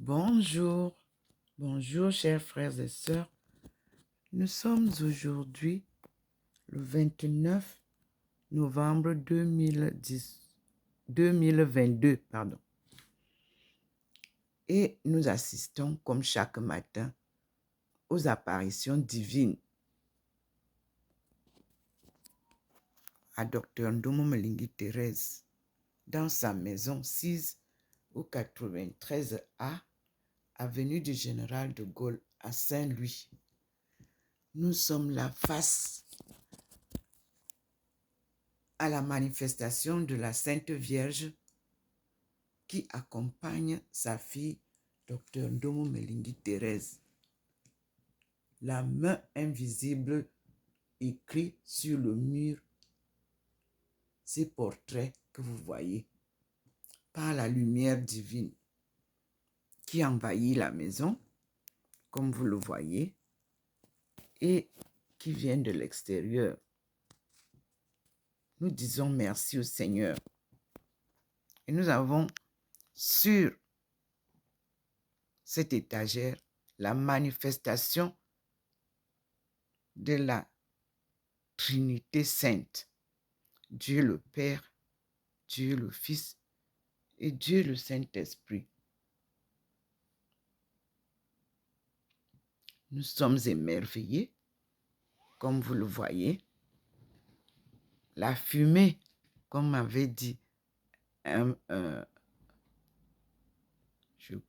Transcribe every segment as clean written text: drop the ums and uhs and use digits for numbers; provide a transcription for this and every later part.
Bonjour, bonjour chers frères et sœurs. Nous sommes aujourd'hui le 29 novembre 2022, et nous assistons comme chaque matin aux apparitions divines à Dr Ndomo Melingi Thérèse dans sa maison 6 au 93A, avenue du Général de Gaulle à Saint-Louis. Nous sommes là face à la manifestation de la Sainte Vierge qui accompagne sa fille, Dr Ndomo Melingi Thérèse. La main invisible écrit sur le mur ces portraits que vous voyez par la lumière divine qui envahit la maison, comme vous le voyez, et qui vient de l'extérieur. Nous disons merci au Seigneur. Et nous avons sur cette étagère la manifestation de la Trinité sainte. Dieu le Père, Dieu le Fils et Dieu le Saint-Esprit. Nous sommes émerveillés, comme vous le voyez. La fumée, comme m'avait dit je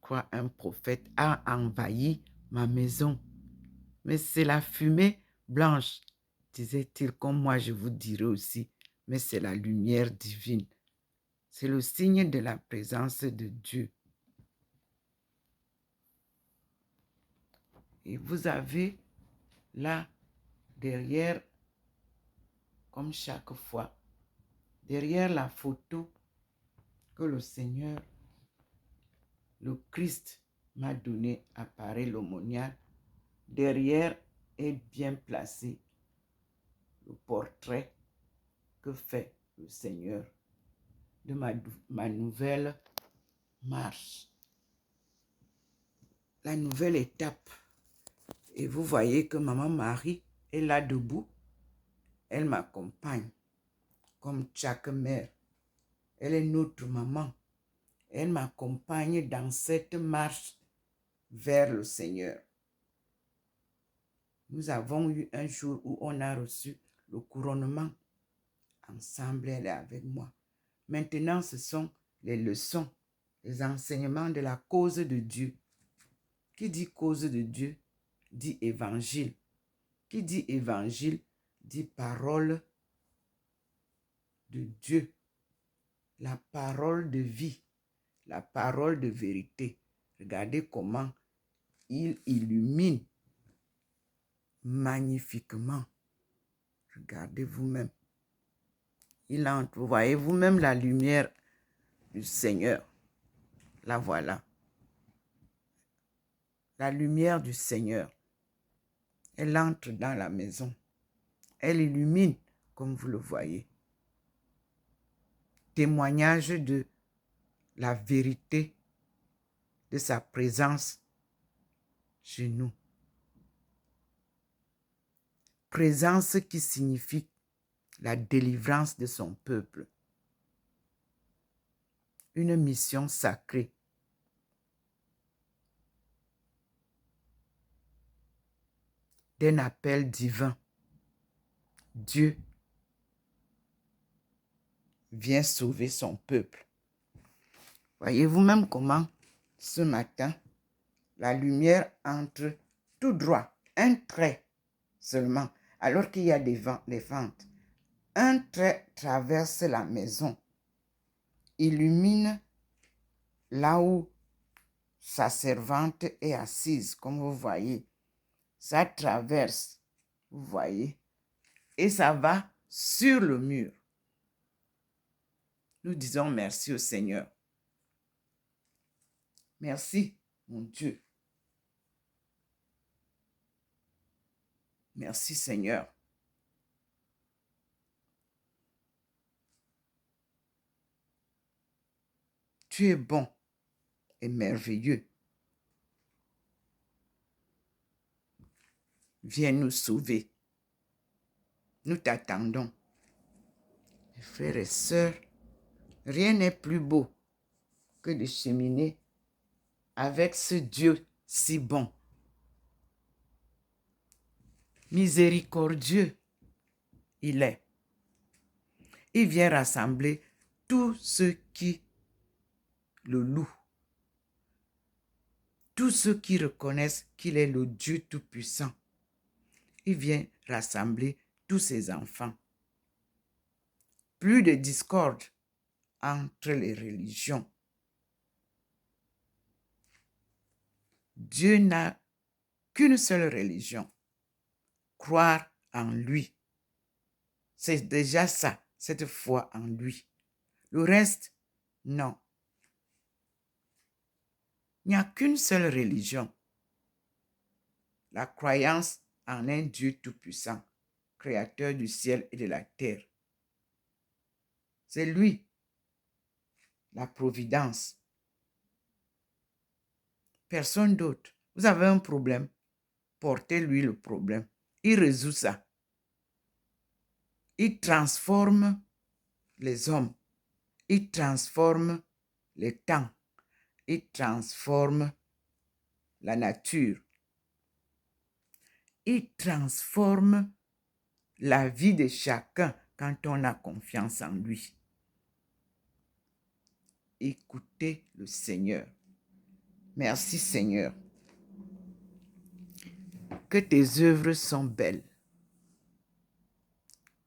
crois un prophète, a envahi ma maison. Mais c'est la fumée blanche, disait-il, comme moi je vous dirai aussi. Mais c'est la lumière divine. C'est le signe de la présence de Dieu. Et vous avez là, derrière, comme chaque fois, derrière la photo que le Seigneur, le Christ, m'a donnée, apparaît l'aumônière. Derrière est bien placé le portrait que fait le Seigneur de ma nouvelle marche. La nouvelle étape. Et vous voyez que Maman Marie est là debout. Elle m'accompagne comme chaque mère. Elle est notre maman. Elle m'accompagne dans cette marche vers le Seigneur. Nous avons eu un jour où on a reçu le couronnement. Ensemble, elle est avec moi. Maintenant, ce sont les leçons, les enseignements de la cause de Dieu. Qui dit cause de Dieu, dit évangile. Qui dit évangile, dit parole de Dieu. La parole de vie, la parole de vérité. Regardez comment il illumine magnifiquement. Regardez vous-même. Il entre, vous voyez vous-même la lumière du Seigneur. La voilà. La lumière du Seigneur. Elle entre dans la maison. Elle illumine, comme vous le voyez. Témoignage de la vérité de sa présence chez nous. Présence qui signifie la délivrance de son peuple. Une mission sacrée. D'un appel divin. Dieu vient sauver son peuple. Voyez-vous même comment, ce matin, la lumière entre tout droit, un trait seulement, alors qu'il y a des fentes. Un trait traverse la maison, illumine là où sa servante est assise, comme vous voyez. Ça traverse, vous voyez, et ça va sur le mur. Nous disons merci au Seigneur. Merci, mon Dieu. Merci, Seigneur. Tu es bon et merveilleux. Viens nous sauver. Nous t'attendons. Mes frères et sœurs, rien n'est plus beau que de cheminer avec ce Dieu si bon. Miséricordieux, il est. Il vient rassembler tous ceux qui le louent. Tous ceux qui reconnaissent qu'il est le Dieu Tout-Puissant. Il vient rassembler tous ses enfants. Plus de discorde entre les religions. Dieu n'a qu'une seule religion. Croire en lui. C'est déjà ça, cette foi en lui. Le reste, non. Il n'y a qu'une seule religion. La croyance en un Dieu tout-puissant, créateur du ciel et de la terre. C'est lui, la providence. Personne d'autre. Vous avez un problème, portez-lui le problème. Il résout ça. Il transforme les hommes. Il transforme les temps. Il transforme la nature. Il transforme la vie de chacun quand on a confiance en lui. Écoutez le Seigneur. Merci Seigneur. Que tes œuvres sont belles.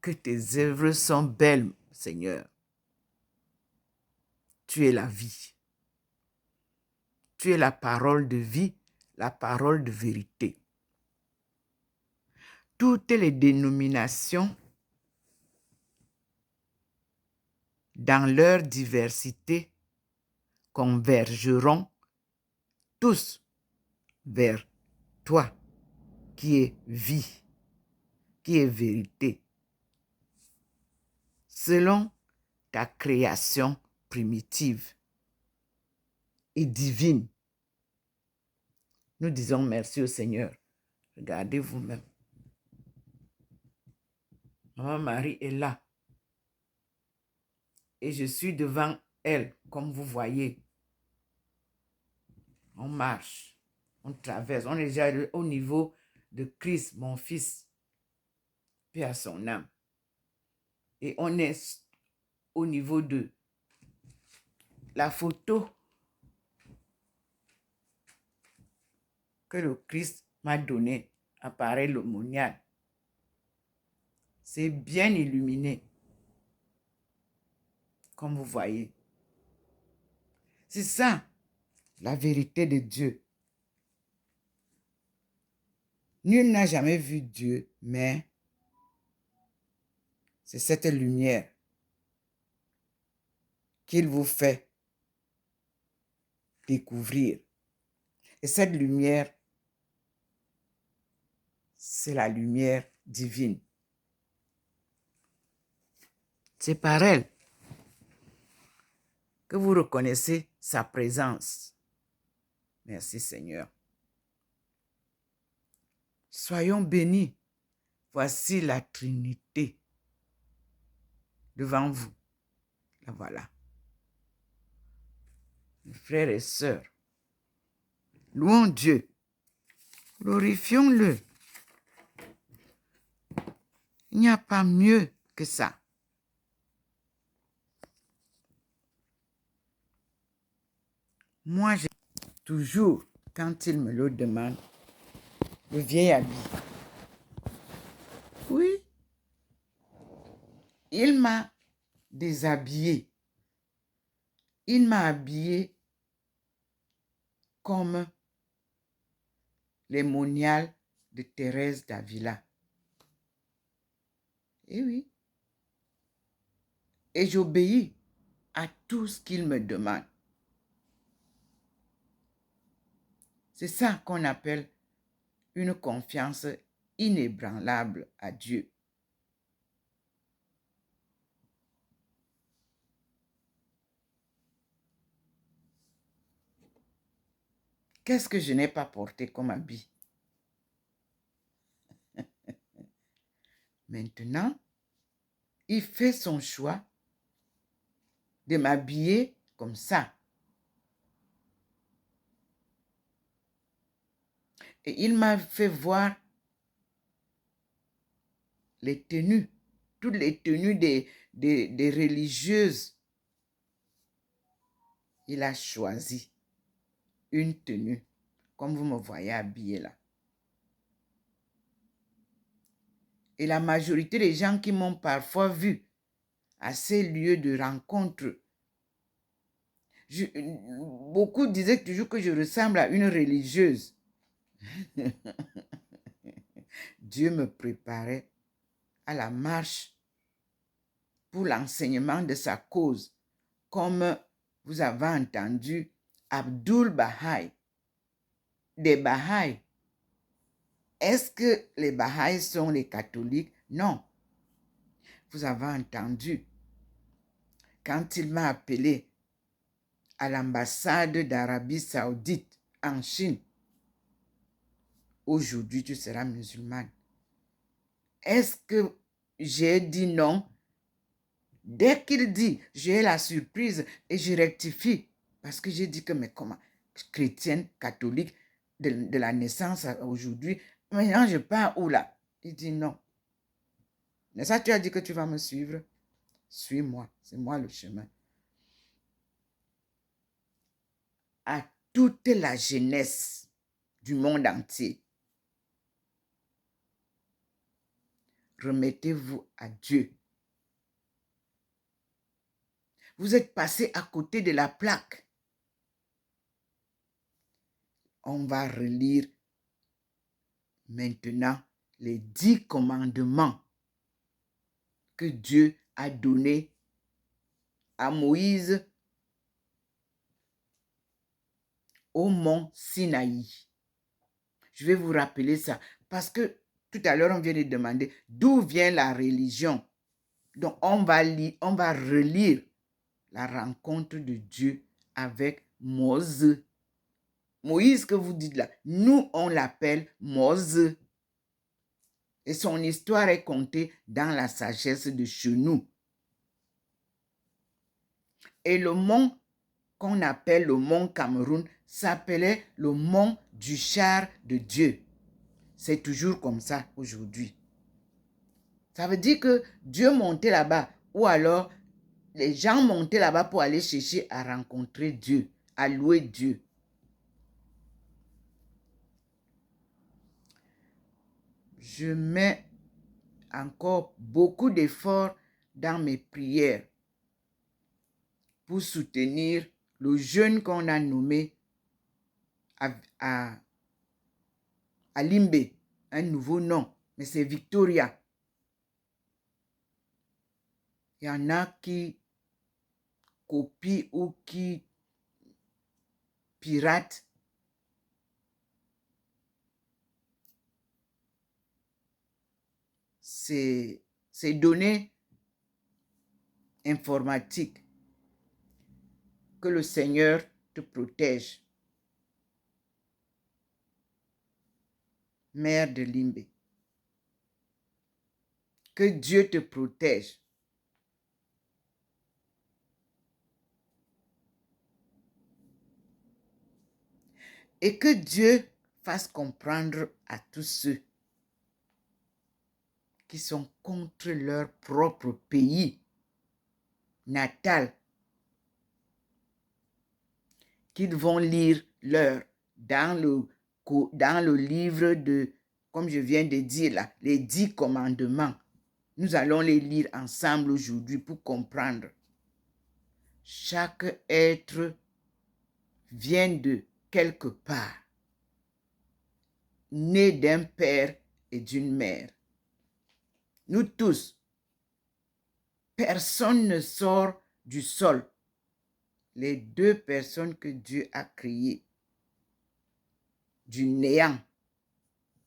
Que tes œuvres sont belles, Seigneur. Tu es la vie. Tu es la parole de vie, la parole de vérité. Toutes les dénominations, dans leur diversité, convergeront tous vers toi, qui est vie, qui est vérité, selon ta création primitive et divine. Nous disons merci au Seigneur. Regardez vous-même. Maman Marie est là. Et je suis devant elle, comme vous voyez. On marche, on traverse, on est déjà au niveau de Christ, mon fils, paix à son âme. Et on est au niveau de la photo que le Christ m'a donnée, appareil le monial. C'est bien illuminé, comme vous voyez. C'est ça, la vérité de Dieu. Nul n'a jamais vu Dieu, mais c'est cette lumière qu'il vous fait découvrir. Et cette lumière, c'est la lumière divine. C'est par elle que vous reconnaissez sa présence. Merci Seigneur. Soyons bénis. Voici la Trinité devant vous. La voilà. Mes frères et sœurs, louons Dieu. Glorifions-le. Il n'y a pas mieux que ça. Moi, j'ai toujours, quand il me le demande, le vieil habit. Oui. Il m'a déshabillé. Il m'a habillé comme les moniales de Thérèse d'Avila. Eh oui. Et j'obéis à tout ce qu'il me demande. C'est ça qu'on appelle une confiance inébranlable à Dieu. Qu'est-ce que je n'ai pas porté comme habit? Maintenant, il fait son choix de m'habiller comme ça. Et il m'a fait voir les tenues, toutes les tenues des religieuses. Il a choisi une tenue, comme vous me voyez habillée là. Et la majorité des gens qui m'ont parfois vu à ces lieux de rencontre, beaucoup disaient toujours que je ressemble à une religieuse. Dieu me préparait à la marche pour l'enseignement de sa cause. Comme vous avez entendu, Abdul Baha'i, des Baha'i. Est-ce que les Baha'i sont les catholiques? Non. Vous avez entendu, quand il m'a appelé à l'ambassade d'Arabie Saoudite en Chine, aujourd'hui tu seras musulmane. Est-ce que j'ai dit non? Dès qu'il dit, j'ai la surprise et je rectifie. Parce que j'ai dit que, mais comment? Chrétienne, catholique, de la naissance aujourd'hui, maintenant je pars où là? Il dit non. Mais ça, tu as dit que tu vas me suivre. Suis-moi, c'est moi le chemin. À toute la jeunesse du monde entier, remettez-vous à Dieu. Vous êtes passé à côté de la plaque. On va relire maintenant les 10 commandements que Dieu a donnés à Moïse au mont Sinaï. Je vais vous rappeler ça parce que tout à l'heure, on vient de demander d'où vient la religion. Donc, on va relire la rencontre de Dieu avec Moïse. Moïse que vous dites là, nous, on l'appelle Moïse. Et son histoire est contée dans la sagesse de chez nous. Et le mont qu'on appelle le mont Cameroun s'appelait le mont du char de Dieu. C'est toujours comme ça aujourd'hui. Ça veut dire que Dieu montait là-bas ou alors les gens montaient là-bas pour aller chercher à rencontrer Dieu, à louer Dieu. Je mets encore beaucoup d'efforts dans mes prières pour soutenir le jeune qu'on a nommé à Limbe, un nouveau nom, mais c'est Victoria. Il y en a qui copient ou qui piratent ces données informatiques. Que le Seigneur te protège. Mère de Limbe. Que Dieu te protège. Et que Dieu fasse comprendre à tous ceux qui sont contre leur propre pays natal qu'ils vont lire dans le livre de, comme je viens de dire là, les 10 commandements. Nous allons les lire ensemble aujourd'hui pour comprendre. Chaque être vient de quelque part, né d'un père et d'une mère. Nous tous, personne ne sort du sol. Les 2 personnes que Dieu a créées du néant,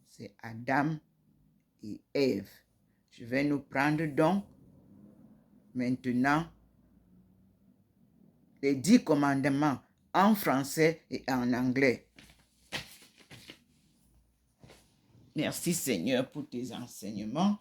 c'est Adam et Ève. Je vais nous prendre donc maintenant les 10 commandements en français et en anglais. Merci Seigneur pour tes enseignements.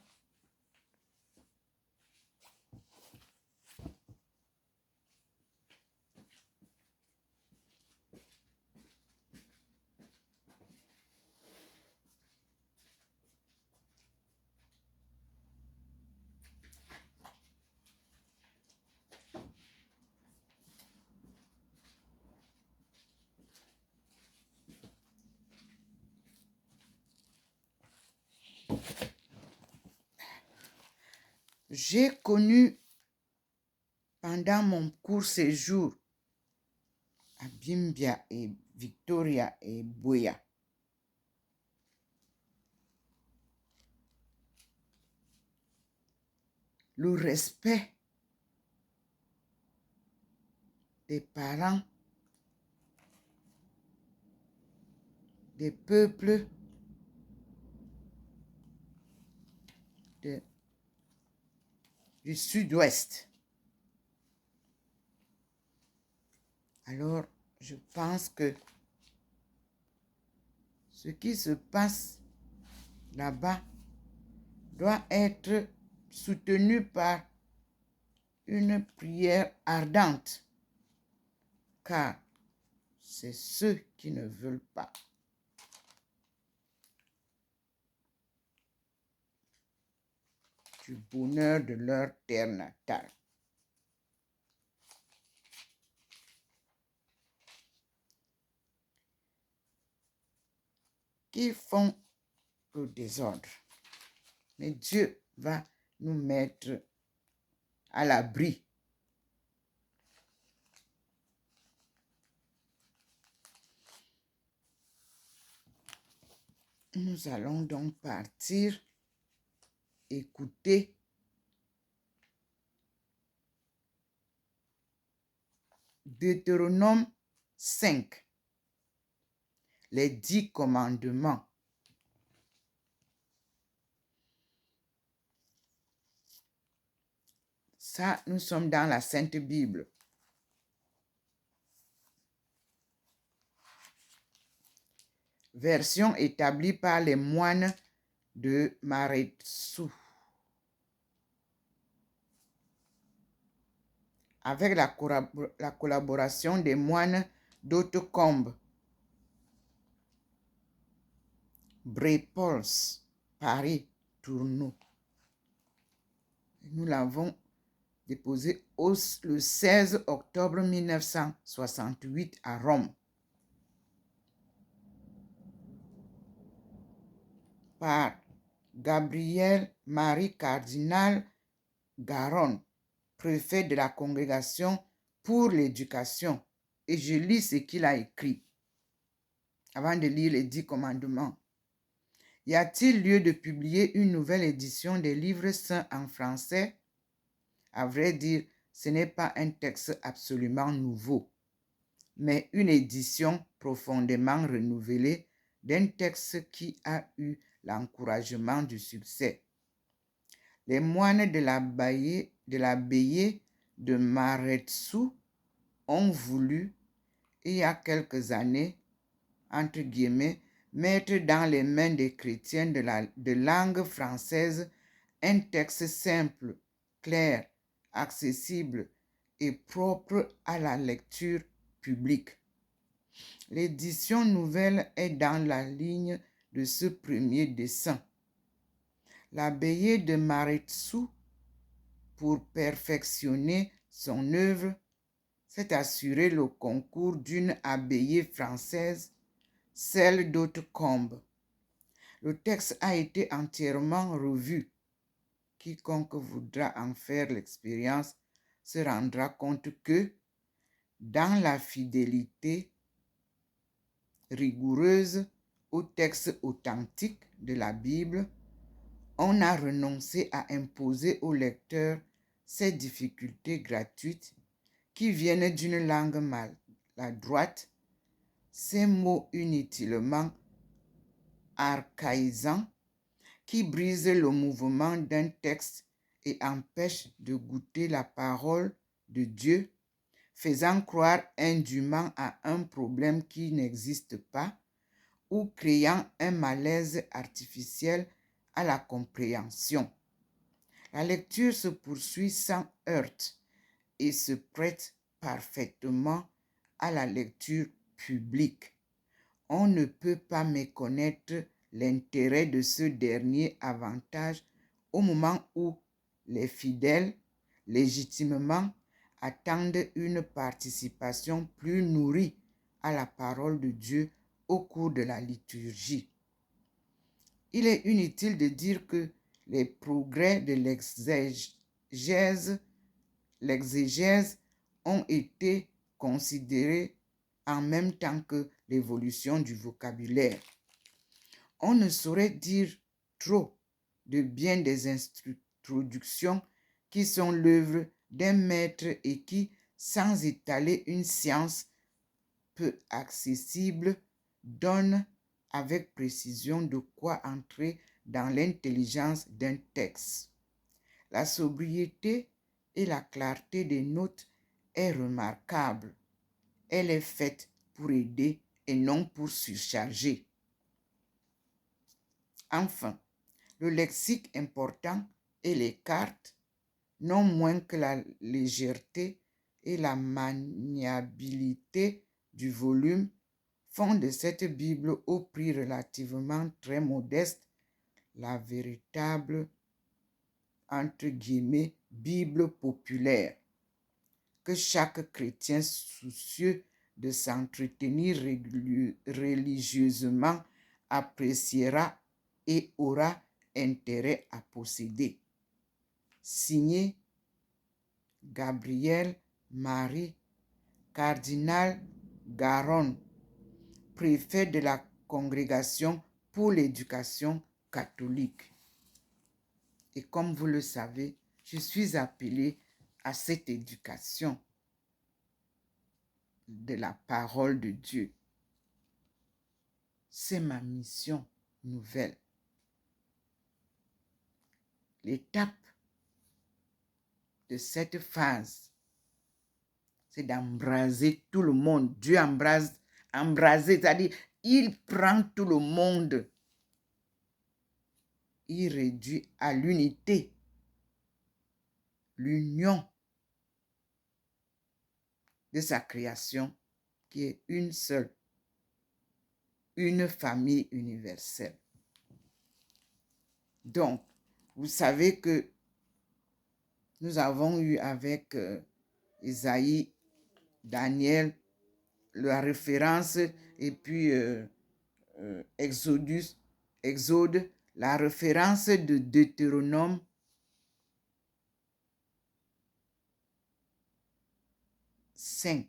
j'ai connu pendant mon court séjour à Bimbia et Victoria et Buea le respect des parents, des peuples du sud-ouest. Alors, je pense que ce qui se passe là-bas doit être soutenu par une prière ardente, car c'est ceux qui ne veulent pas. Du bonheur de leur terre natale. Qui font le désordre. Mais Dieu va nous mettre à l'abri. Nous allons donc partir écouter Deutéronome 5, les 10 commandements. Ça, nous sommes dans la Sainte Bible. Version établie par les moines de Maretsu. Avec la collaboration des moines d'Hautecombe, Brépols, Paris, Tourneau. Nous l'avons déposé le 16 octobre 1968 à Rome. Par Gabriel Marie Cardinal Garonne, préfet de la Congrégation pour l'éducation. Et je lis ce qu'il a écrit avant de lire les 10 commandements. Y a-t-il lieu de publier une nouvelle édition des livres saints en français? À vrai dire, ce n'est pas un texte absolument nouveau, mais une édition profondément renouvelée d'un texte qui a eu l'encouragement du succès. Les moines de l'abbaye de Maretsu ont voulu, il y a quelques années, entre guillemets, mettre dans les mains des chrétiens de langue française un texte simple, clair, accessible et propre à la lecture publique. L'édition nouvelle est dans la ligne de ce premier dessein. L'abbaye de Maretsu, pour perfectionner son œuvre, s'est assuré le concours d'une abbaye française, celle d'Hautecombe. Le texte a été entièrement revu. Quiconque voudra en faire l'expérience se rendra compte que, dans la fidélité rigoureuse au texte authentique de la Bible, on a renoncé à imposer au lecteur ces difficultés gratuites qui viennent d'une langue maladroite, ces mots inutilement archaïsants qui brisent le mouvement d'un texte et empêchent de goûter la parole de Dieu, faisant croire indûment à un problème qui n'existe pas ou créant un malaise artificiel à la compréhension. La lecture se poursuit sans heurts et se prête parfaitement à la lecture publique. On ne peut pas méconnaître l'intérêt de ce dernier avantage au moment où les fidèles, légitimement, attendent une participation plus nourrie à la parole de Dieu au cours de la liturgie. Il est inutile de dire que les progrès de l'exégèse ont été considérés en même temps que l'évolution du vocabulaire. On ne saurait dire trop de bien des introductions qui sont l'œuvre d'un maître et qui, sans étaler une science peu accessible, donnent avec précision de quoi entrer dans l'intelligence d'un texte. La sobriété et la clarté des notes est remarquable. Elle est faite pour aider et non pour surcharger. Enfin, le lexique important et les cartes, non moins que la légèreté et la maniabilité du volume, font de cette Bible au prix relativement très modeste la véritable, entre guillemets, Bible populaire, que chaque chrétien soucieux de s'entretenir religieusement appréciera et aura intérêt à posséder. Signé Gabriel Marie, cardinal Garonne, préfet de la Congrégation pour l'éducation catholique. Et comme vous le savez, je suis appelé à cette éducation de la parole de Dieu. C'est ma mission nouvelle. L'étape de cette phase, c'est d'embraser tout le monde. Dieu embraser, c'est-à-dire il prend tout le monde. Il réduit à l'unité, l'union de sa création qui est une seule, une famille universelle. Donc, vous savez que nous avons eu avec Isaïe, Daniel, la référence, et puis Exode, la référence de Deutéronome 5.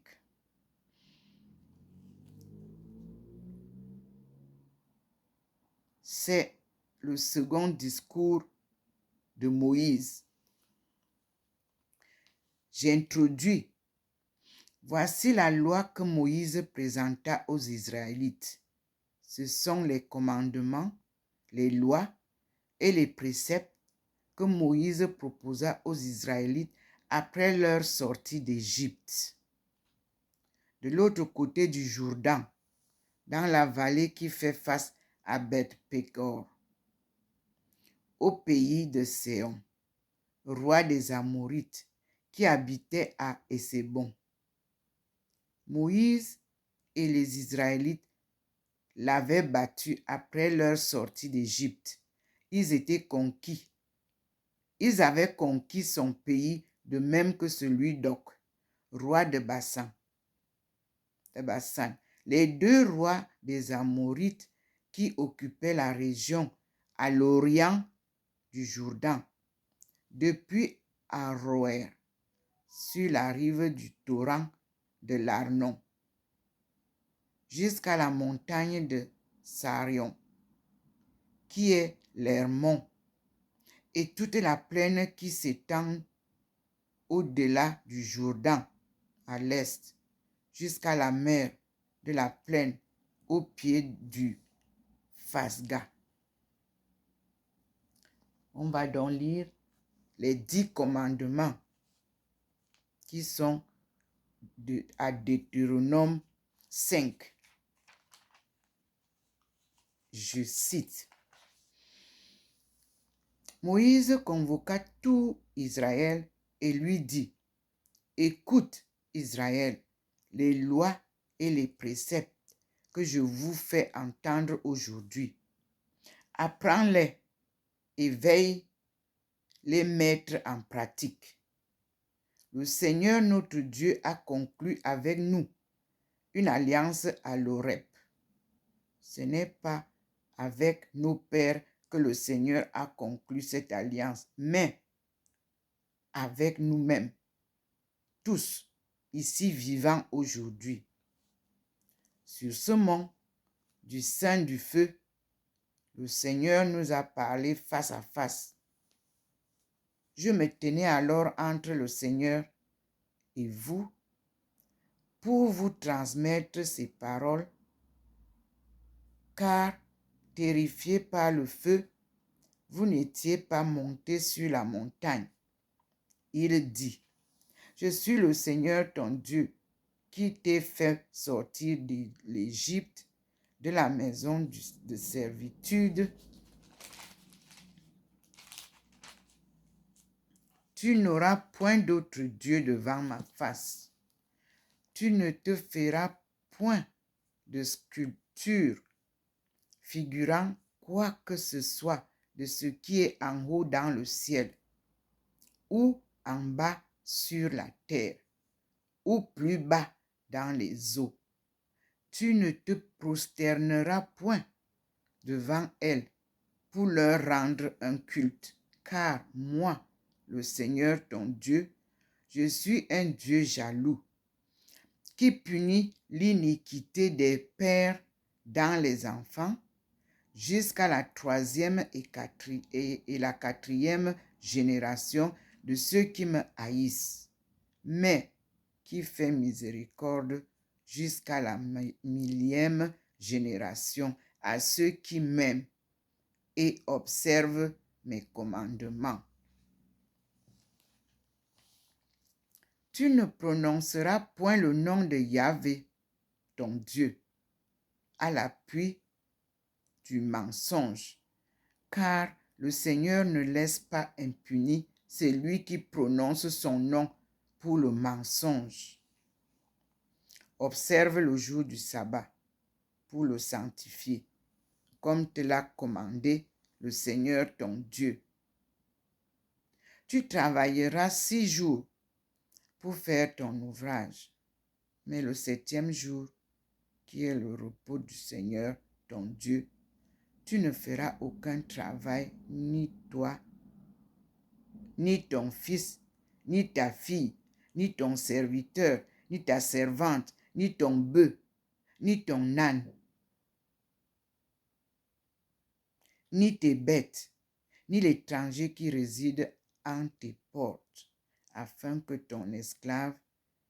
C'est le second discours de Moïse. J'introduis. Voici la loi que Moïse présenta aux Israélites. Ce sont les commandements, les lois et les préceptes que Moïse proposa aux Israélites après leur sortie d'Égypte. De l'autre côté du Jourdain, dans la vallée qui fait face à Beth-Péor, au pays de Séon, roi des Amorites, qui habitait à Hésébon. Moïse et les Israélites l'avaient battu après leur sortie d'Égypte. Ils étaient conquis. Ils avaient conquis son pays de même que celui d'Oc, roi de Bassan. Les deux rois des Amorites qui occupaient la région à l'orient du Jourdain, depuis Aroër, sur la rive du torrent de l'Arnon, jusqu'à la montagne de Sarion, qui est l'Hermon, et toute la plaine qui s'étend au-delà du Jourdain, à l'est, jusqu'à la mer de la plaine, au pied du Phasga. On va donc lire les 10 commandements qui sont à Deutéronome 5. Je cite. Moïse convoqua tout Israël et lui dit, écoute Israël, les lois et les préceptes que je vous fais entendre aujourd'hui. Apprends-les et veille les mettre en pratique. Le Seigneur notre Dieu a conclu avec nous une alliance à l'Horeb. Ce n'est pas avec nos pères que le Seigneur a conclu cette alliance, mais avec nous-mêmes, tous ici vivants aujourd'hui. Sur ce mont du sein du feu, le Seigneur nous a parlé face à face. Je me tenais alors entre le Seigneur et vous pour vous transmettre ces paroles, car, terrifiés par le feu, vous n'étiez pas montés sur la montagne. Il dit, je suis le Seigneur ton Dieu, qui t'ai fait sortir de l'Égypte, de la maison de servitude. Tu n'auras point d'autre Dieu devant ma face. Tu ne te feras point de sculpture figurant quoi que ce soit de ce qui est en haut dans le ciel, ou en bas sur la terre, ou plus bas dans les eaux. Tu ne te prosterneras point devant elles pour leur rendre un culte, car moi, le Seigneur ton Dieu, je suis un Dieu jaloux, qui punit l'iniquité des pères dans les enfants, jusqu'à la 3e et la 4e génération de ceux qui me haïssent, mais qui fait miséricorde jusqu'à la 1000e génération à ceux qui m'aiment et observent mes commandements. Tu ne prononceras point le nom de Yahvé, ton Dieu, à l'appui du mensonge, car le Seigneur ne laisse pas impuni celui qui prononce son nom pour le mensonge. Observe le jour du sabbat pour le sanctifier, comme te l'a commandé le Seigneur ton Dieu. Tu travailleras 6 jours pour faire ton ouvrage, mais le 7e jour, qui est le repos du Seigneur ton Dieu, tu ne feras aucun travail, ni toi, ni ton fils, ni ta fille, ni ton serviteur, ni ta servante, ni ton bœuf, ni ton âne, ni tes bêtes, ni l'étranger qui réside en tes portes, afin que ton esclave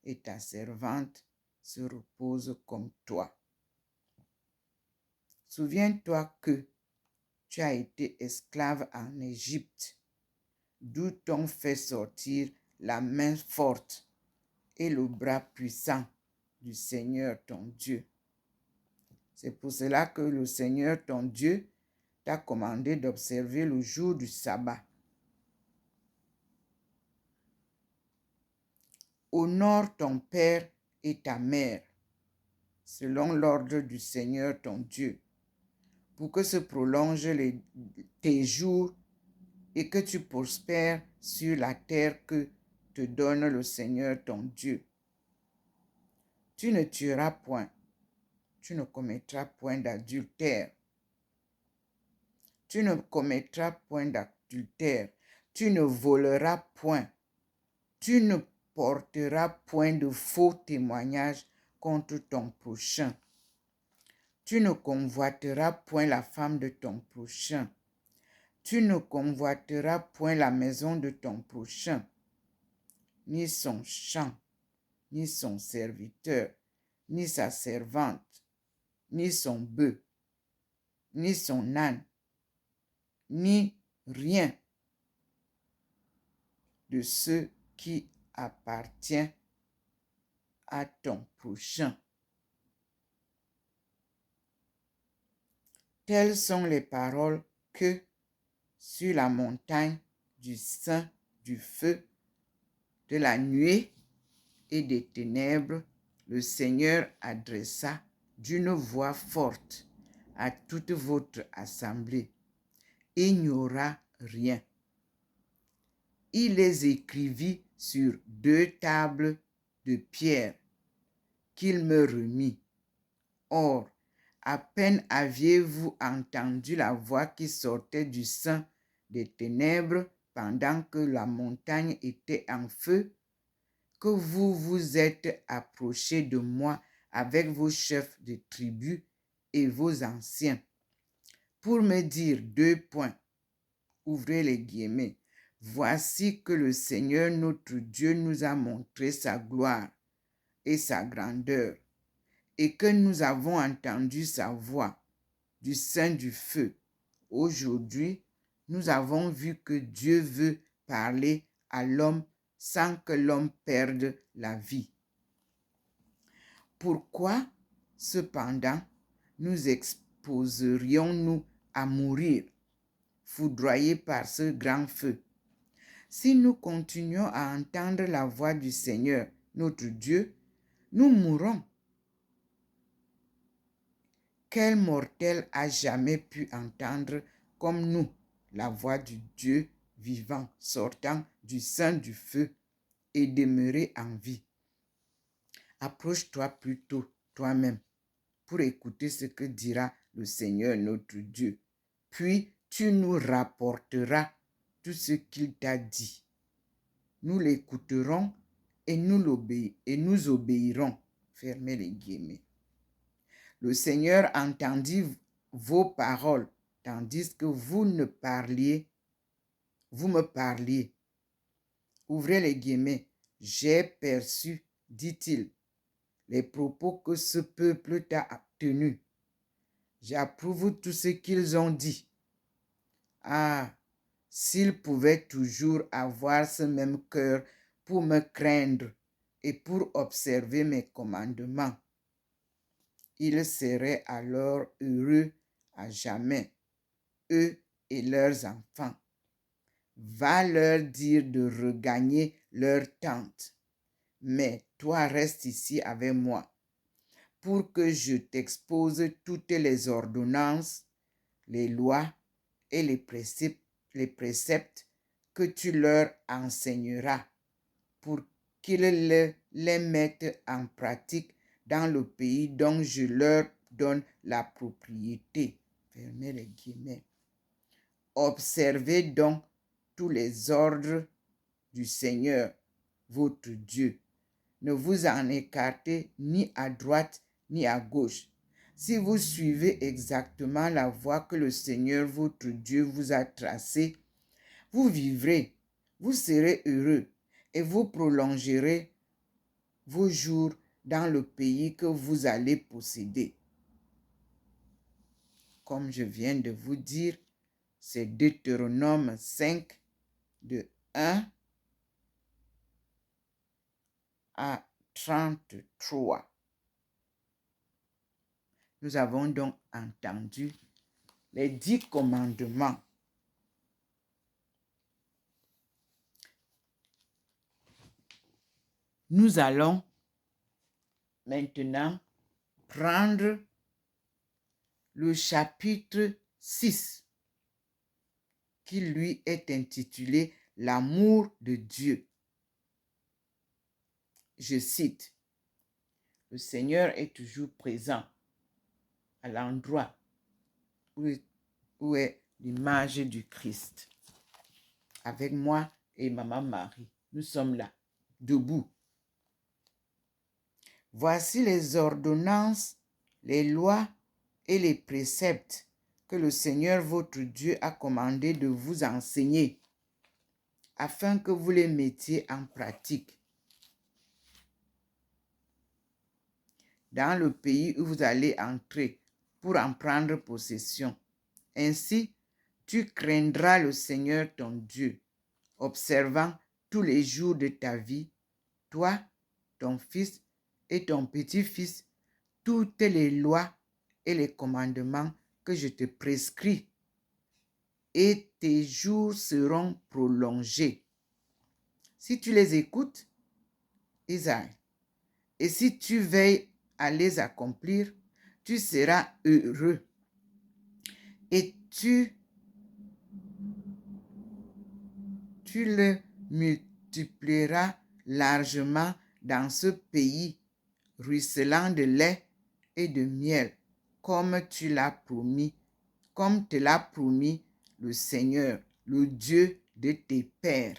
et ta servante se reposent comme toi. Souviens-toi que tu as été esclave en Égypte, d'où t'ont fait sortir la main forte et le bras puissant du Seigneur ton Dieu. C'est pour cela que le Seigneur ton Dieu t'a commandé d'observer le jour du sabbat. Honore ton père et ta mère, selon l'ordre du Seigneur ton Dieu, pour que se prolongent tes jours et que tu prospères sur la terre que te donne le Seigneur ton Dieu. Tu ne tueras point, tu ne commettras point d'adultère. Tu ne commettras point d'adultère, tu ne voleras point, tu ne porteras point de faux témoignages contre ton prochain. Tu ne convoiteras point la femme de ton prochain. Tu ne convoiteras point la maison de ton prochain, ni son champ, ni son serviteur, ni sa servante, ni son bœuf, ni son âne, ni rien de ce qui appartient à ton prochain. Telles sont les paroles que, sur la montagne du sein du feu, de la nuée et des ténèbres, le Seigneur adressa d'une voix forte à toute votre assemblée. Il n'y aura rien. Il les écrivit sur 2 tables de pierre qu'il me remit. Or, à peine aviez-vous entendu la voix qui sortait du sein des ténèbres pendant que la montagne était en feu, que vous vous êtes approchés de moi avec vos chefs de tribus et vos anciens, pour me dire 2 points, ouvrez les guillemets, voici que le Seigneur notre Dieu nous a montré sa gloire et sa grandeur, et que nous avons entendu sa voix du sein du feu. Aujourd'hui, nous avons vu que Dieu veut parler à l'homme sans que l'homme perde la vie. Pourquoi, cependant, nous exposerions-nous à mourir, foudroyés par ce grand feu? Si nous continuons à entendre la voix du Seigneur, notre Dieu, nous mourrons. Quel mortel a jamais pu entendre comme nous la voix du Dieu vivant sortant du sein du feu et demeurer en vie? Approche-toi plutôt toi-même pour écouter ce que dira le Seigneur notre Dieu. Puis tu nous rapporteras tout ce qu'il t'a dit. Nous l'écouterons et nous obéirons. Fermez les guillemets. Le Seigneur entendit vos paroles, tandis que vous me parliez. Ouvrez les guillemets. J'ai perçu, dit-il, les propos que ce peuple t'a tenus. J'approuve tout ce qu'ils ont dit. Ah, s'ils pouvaient toujours avoir ce même cœur pour me craindre et pour observer mes commandements, ils seraient alors heureux à jamais, eux et leurs enfants. Va leur dire de regagner leur tente, mais toi reste ici avec moi, pour que je t'expose toutes les ordonnances, les lois et les préceptes que tu leur enseigneras, pour qu'ils les mettent en pratique dans le pays dont je leur donne la propriété. Fermez les guillemets. Observez donc tous les ordres du Seigneur, votre Dieu. Ne vous en écartez ni à droite ni à gauche. Si vous suivez exactement la voie que le Seigneur, votre Dieu, vous a tracée, vous vivrez, vous serez heureux et vous prolongerez vos jours dans le pays que vous allez posséder. Comme je viens de vous dire, c'est Deutéronome 5, de 1 à 33. Nous avons donc entendu les 10 commandements. Nous allons maintenant prendre le chapitre 6 qui lui est intitulé « L'amour de Dieu ». Je cite, « Le Seigneur est toujours présent à l'endroit où est l'image du Christ. Avec moi et Maman Marie, nous sommes là, debout. Voici les ordonnances, les lois et les préceptes que le Seigneur votre Dieu a commandé de vous enseigner, afin que vous les mettiez en pratique. Dans le pays où vous allez entrer pour en prendre possession. Ainsi, tu craindras le Seigneur ton Dieu, observant tous les jours de ta vie, toi, ton fils et ton petit-fils, toutes les lois et les commandements que je te prescris, et tes jours seront prolongés. Si tu les écoutes, Isaïe, et si tu veilles à les accomplir, tu seras heureux et tu le multiplieras largement dans ce pays, ruisselant de lait et de miel, comme te l'a promis le Seigneur, le Dieu de tes pères.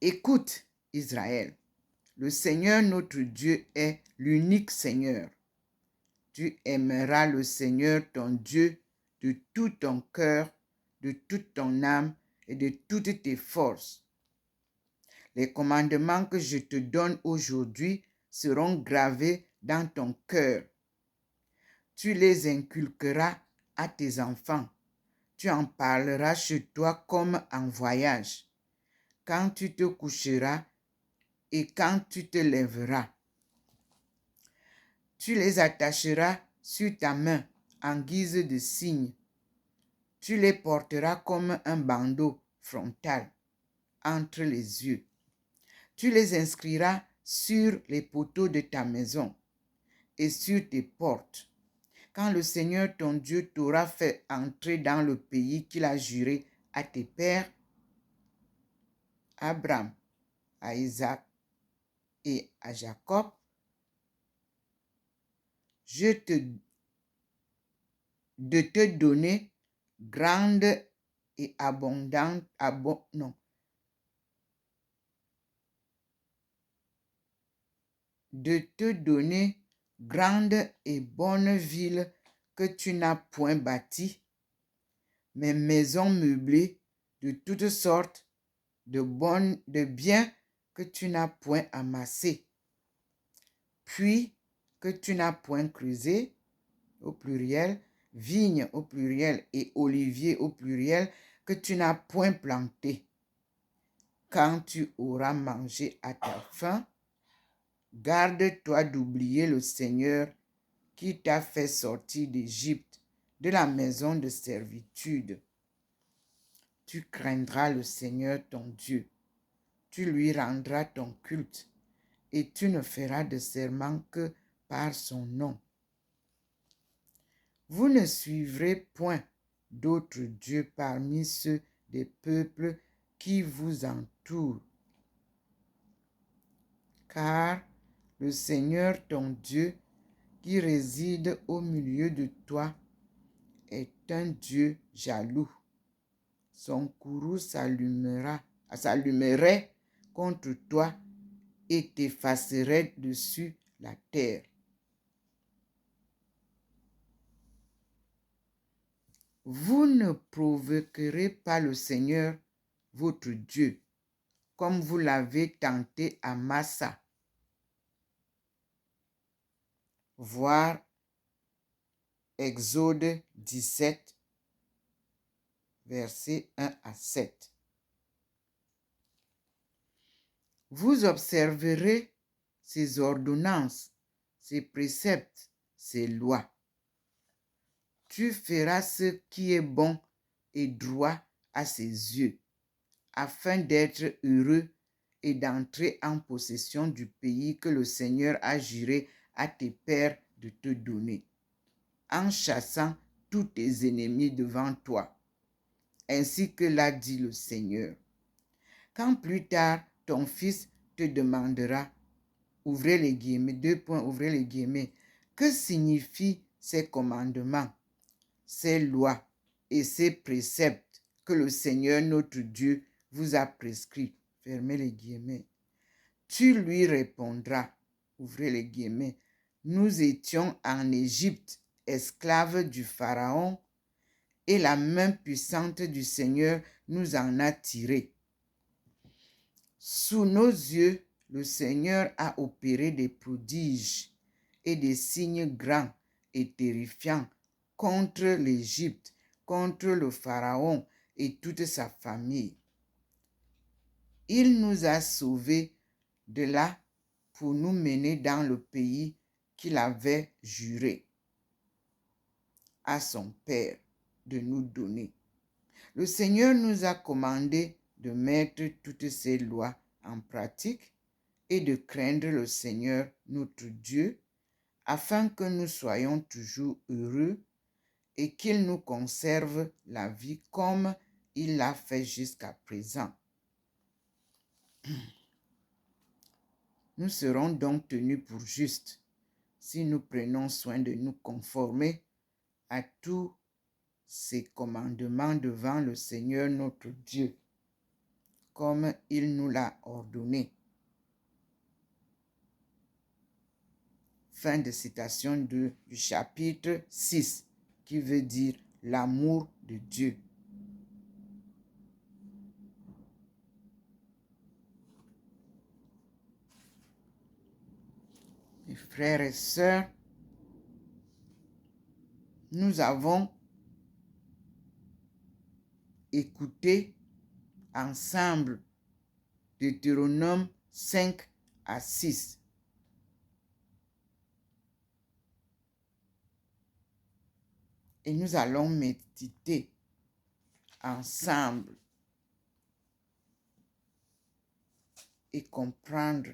Écoute, Israël, le Seigneur notre Dieu est l'unique Seigneur. Tu aimeras le Seigneur ton Dieu de tout ton cœur, de toute ton âme et de toutes tes forces. Les commandements que je te donne aujourd'hui seront gravés dans ton cœur. Tu les inculqueras à tes enfants. Tu en parleras chez toi comme en voyage, quand tu te coucheras et quand tu te lèveras. Tu les attacheras sur ta main en guise de signe. Tu les porteras comme un bandeau frontal entre les yeux. Tu les inscriras sur les poteaux de ta maison et sur tes portes. Quand le Seigneur ton Dieu t'aura fait entrer dans le pays qu'il a juré à tes pères, Abraham, à Isaac et à Jacob, de te donner grande et abondante, de te donner grande et bonne ville que tu n'as point bâtie, mais maisons meublées de toutes sortes de biens que tu n'as point amassés, puis que tu n'as point creusé, au pluriel, vignes au pluriel et oliviers au pluriel, que tu n'as point planté. Quand tu auras mangé à ta faim, garde-toi d'oublier le Seigneur qui t'a fait sortir d'Égypte, de la maison de servitude. Tu craindras le Seigneur ton Dieu. Tu lui rendras ton culte et tu ne feras de serment que par son nom. Vous ne suivrez point d'autres dieux parmi ceux des peuples qui vous entourent, car le Seigneur ton Dieu qui réside au milieu de toi est un Dieu jaloux. Son courroux s'allumerait contre toi et t'effacerait dessus la terre. Vous ne provoquerez pas le Seigneur, votre Dieu, comme vous l'avez tenté à Massa. Voir Exode 17, versets 1 à 7. Vous observerez ces ordonnances, ces préceptes, ces lois. Tu feras ce qui est bon et droit à ses yeux, afin d'être heureux et d'entrer en possession du pays que le Seigneur a juré à tes pères de te donner, en chassant tous tes ennemis devant toi, ainsi que l'a dit le Seigneur. Quand plus tard ton fils te demandera, ouvrez les guillemets, que signifient ces commandements, ces lois et ces préceptes que le Seigneur notre Dieu vous a prescrits, fermez les guillemets. Tu lui répondras, ouvrez les guillemets, nous étions en Égypte, esclaves du Pharaon, et la main puissante du Seigneur nous en a tirés. Sous nos yeux, le Seigneur a opéré des prodiges et des signes grands et terrifiants contre l'Égypte, contre le Pharaon et toute sa famille. Il nous a sauvés de là pour nous mener dans le pays qu'il avait juré à son Père de nous donner. Le Seigneur nous a commandé de mettre toutes ces lois en pratique et de craindre le Seigneur notre Dieu, afin que nous soyons toujours heureux et qu'il nous conserve la vie comme il l'a fait jusqu'à présent. Nous serons donc tenus pour justes si nous prenons soin de nous conformer à tous ses commandements devant le Seigneur notre Dieu, comme il nous l'a ordonné. Fin de citation du chapitre 6, qui veut dire l'amour de Dieu. Mes frères et sœurs, nous avons écouté ensemble Deutéronome 5 à 6. Et nous allons méditer ensemble et comprendre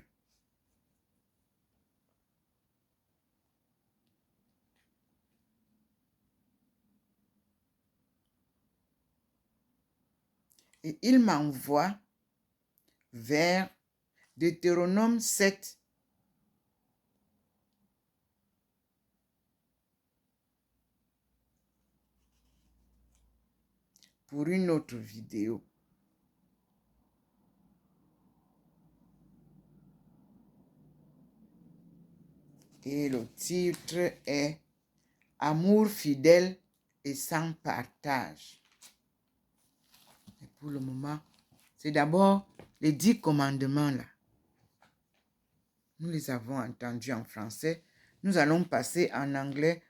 et il m'envoie vers Deutéronome 7 pour une autre vidéo. Et le titre est Amour fidèle et sans partage. Et pour le moment, c'est d'abord les 10 commandements là. Nous les avons entendus en français. Nous allons passer en anglais.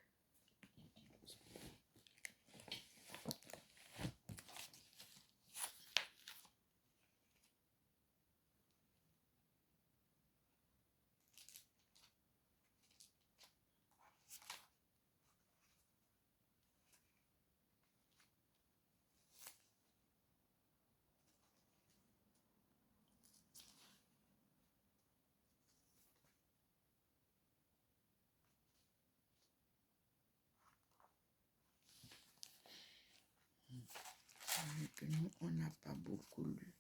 Que nous, on n'a pas beaucoup lu.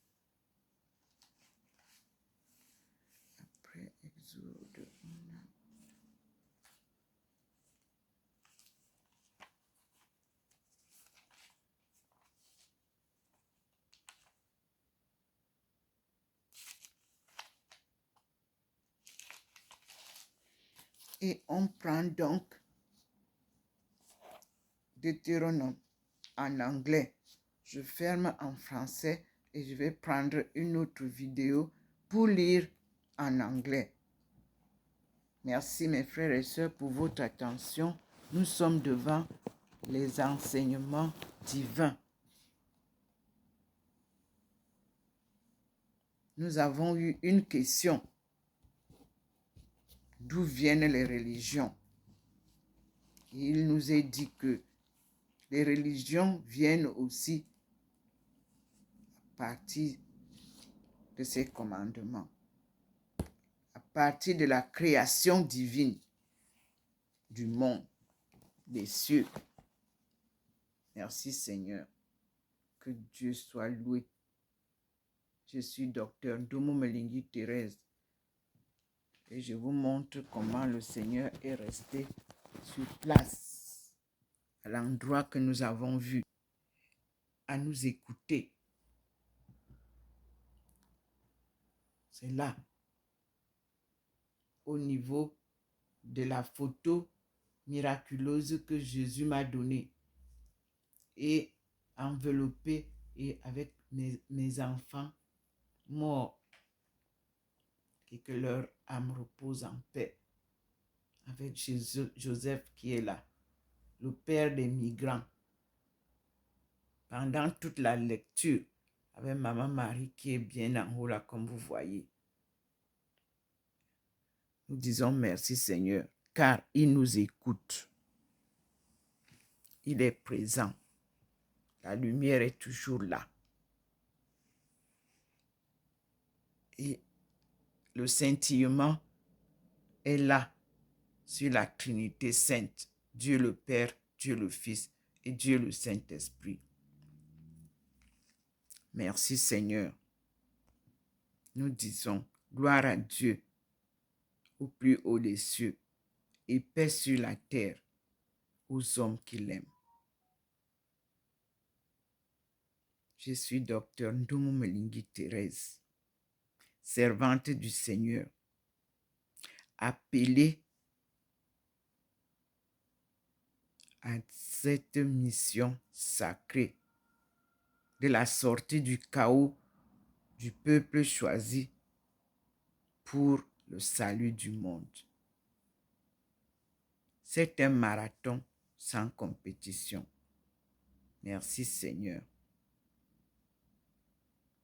Après Exode, on a... Et on prend donc Deutéronome en anglais. Je ferme en français et je vais prendre une autre vidéo pour lire en anglais. Merci mes frères et sœurs pour votre attention. Nous sommes devant les enseignements divins. Nous avons eu une question. D'où viennent les religions? Il nous est dit que les religions viennent aussi à partir de ces commandements, à partir de la création divine du monde, des cieux. Merci Seigneur. Que Dieu soit loué. Je suis docteur Ndomo Melingi Thérèse et je vous montre comment le Seigneur est resté sur place à l'endroit que nous avons vu, à nous écouter. C'est là, au niveau de la photo miraculeuse que Jésus m'a donnée et enveloppée et avec mes enfants morts et que leur âme repose en paix. Avec Joseph qui est là, le père des migrants. Pendant toute la lecture, avec Maman Marie qui est bien en haut là, comme vous voyez. Nous disons merci Seigneur, car il nous écoute. Il est présent. La lumière est toujours là. Et le scintillement est là sur la Trinité sainte. Dieu le Père, Dieu le Fils et Dieu le Saint-Esprit. Merci Seigneur. Nous disons gloire à Dieu au plus haut des cieux et paix sur la terre aux hommes qui l'aiment. Je suis docteur Ndoumou Melingi Thérèse, servante du Seigneur, appelée à cette mission sacrée de la sortie du chaos du peuple choisi pour le salut du monde. C'est un marathon sans compétition. Merci Seigneur.